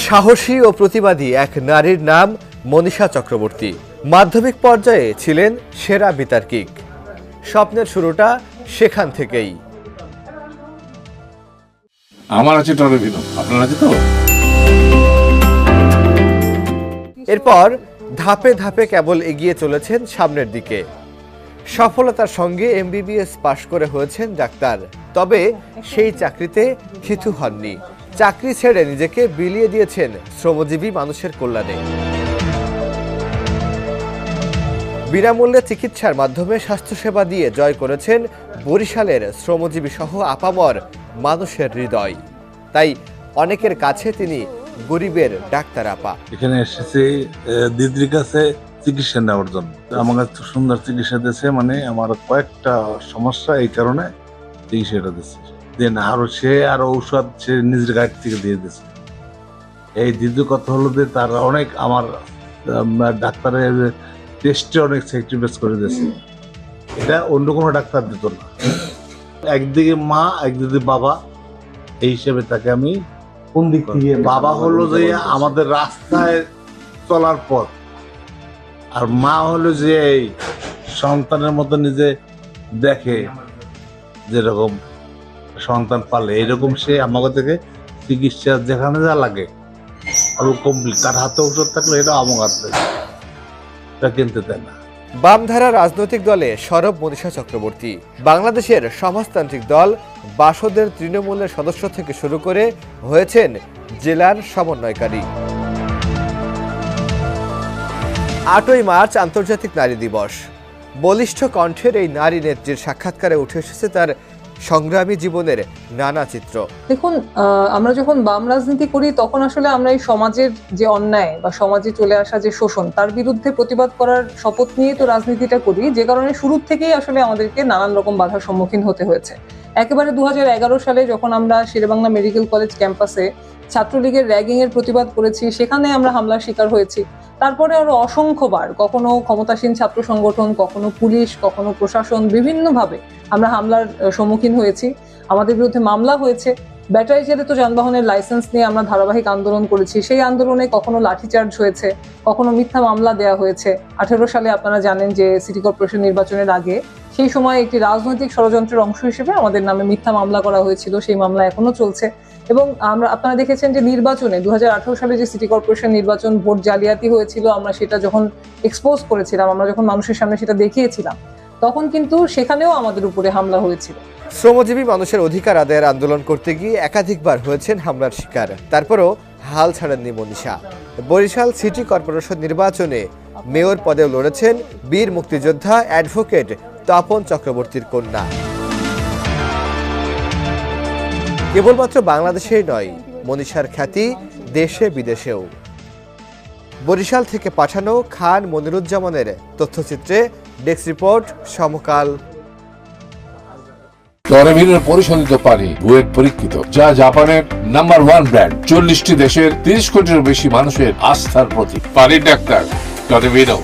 সাহসী ও প্রতিবাদী এক নারীর নাম মনীষা চক্রবর্তী। মাধ্যমিক পর্যায়ে ছিলেন সেরা বিতার্কিক। স্বপ্নের শুরুটা সেখান থেকেই। আমার আছে টরবিনো, আপনার আছে তো? এরপর ধাপে ধাপে কেবল এগিয়ে চলেছেন সামনের দিকে। সফলতার সঙ্গে MBBS পাশ করে হয়েছেন ডাক্তার। তবে সেই চাকরিতে থিতু হননি। চাকরি ছেড়ে নিজেকে বিলিয়ে দিয়েছেন শ্রমজীবী মানুষের কল্যাণে। বিনামূল্যে চিকিৎসার মাধ্যমে স্বাস্থ্যসেবা দিয়ে জয় করেছেন বরিশালের শ্রমজীবী সহ আপামর মানুষের হৃদয়। তাই অনেকের কাছে তিনি গরিবের ডাক্তার আপা। এখানে এসেছি দিদির কাছে চিকিৎসা নেওয়ার জন্য। আমার কাছে সুন্দর চিকিৎসা দিয়েছে, মানে আমার কয়েকটা সমস্যা এই কারণে চিকিৎসাটা দিচ্ছে। দেন আরো ঔষধ সে নিজের গাড়ি থেকে দিয়ে দিচ্ছে। এই দিদির কথা হলো যে তার অনেক আমার ডাক্তারের টেস্টে অনেক স্যাক্রিফাইস করে দিয়েছে। এটা অন্য কোনো ডাক্তার দিত না। একদিকে মা, একদিকে বাবা, এই হিসেবে তাকে আমি কোন দিক থেকে বাবা হলো যে আমাদের রাস্তায় চলার পথ, আর মা হলো যে এই সন্তানের মতো নিজে দেখে, যেরকম সন্তান পালে এইরকম সে আমাকে থেকে চিকিৎসা যেখানে যা লাগে কমপ্লিট। তার হাতে ঔষধ থাকলে এটা আমার হাতে এটা কিনতে দেয় না। বামধারা রাজনৈতিক দলে সরব মনীষা চক্রবর্তী। বাংলাদেশের সমাজতান্ত্রিক দল বাসদের তৃণমূলের সদস্য থেকে শুরু করে হয়েছেন জেলার সমন্বয়কারী। 8ই মার্চ আন্তর্জাতিক নারী দিবস। বলিষ্ঠ কণ্ঠের এই নারী নেত্রীর সাক্ষাৎকারে উঠে এসেছে তার সংগ্রামী জীবনের নানা চিত্র। দেখুন, আমরা যখন বাম রাজনীতি করি তখন আসলে আমরা এই সমাজের যে অন্যায় বা সমাজে চলে আসা যে শোষণ তার বিরুদ্ধে প্রতিবাদ করার শপথ নিয়ে তো রাজনীতিটা করি, যে কারণে শুরু থেকেই আসলে আমাদেরকে নানান রকম বাধার সম্মুখীন হতে হয়েছে। একেবারে 2011 সালে যখন আমরা শেরেবাংলা মেডিকেল কলেজ ক্যাম্পাসে ছাত্রলীগের র্যাগিং এর প্রতিবাদ করেছি, সেখানে আমরা হামলার শিকার হয়েছি। তারপরে আরো অসংখ্যবার কখনো ক্ষমতাসীন ছাত্র সংগঠন, কখনো পুলিশ, কখনো প্রশাসন, বিভিন্নভাবে আমরা হামলার সম্মুখীন হয়েছি। আমাদের বিরুদ্ধে মামলা হয়েছে। ব্যাটারি চালিত যানবাহনের লাইসেন্স নিয়ে আমরা ধারাবাহিক আন্দোলন করেছি। সেই আন্দোলনে কখনো লাঠিচার্জ হয়েছে, কখনো মিথ্যা মামলা দেওয়া হয়েছে। 18 সালে আপনারা জানেন যে সিটি কর্পোরেশন নির্বাচনের আগে সেই সময় একটি রাজনৈতিক ষড়যন্ত্রের অংশ হিসেবে আমাদের নামে মিথ্যা মামলা করা হয়েছিল। সেই মামলা এখনো চলছে। এবং আপনারা দেখেছেন যে নির্বাচনে 2018 সালে যে সিটি কর্পোরেশন নির্বাচন ভোট জালিয়াতি হয়েছিল, আমরা সেটা যখন এক্সপোজ করেছিলাম, আমরা যখন মানুষের সামনে সেটা দেখিয়েছিলাম, তখন কিন্তু সেখানেও আমাদের উপরে হামলা হয়েছিল। শ্রমজীবী মানুষের অধিকার আদায়ের আন্দোলন করতে গিয়ে একাধিকবার হয়েছেন হামলার শিকার। তারপরও হাল ছাড়েননি মনীষা। বরিশাল সিটি কর্পোরেশন নির্বাচনে মেয়র পদেও লড়েছেন বীর মুক্তিযোদ্ধা অ্যাডভোকেট তপন চক্রবর্তীর কন্যা। কেবলমাত্র বাংলাদেশেই নয়, মনীষার খ্যাতি দেশে বিদেশেও। বরিশাল থেকে পাঠানো খান মনিরুজ্জামানের তথ্যচিত্রে ডেস্ক রিপোর্ট, সমকাল। টরবিনোর পরিশোধিত পানি বুয়েট পরীক্ষিত, যা জাপানের নাম্বার 1 ব্র্যান্ড। 40টি দেশের 30 কোটিরও বেশি মানুষের আস্থার প্রতীক। পানির ডাক্তার টরবিনো।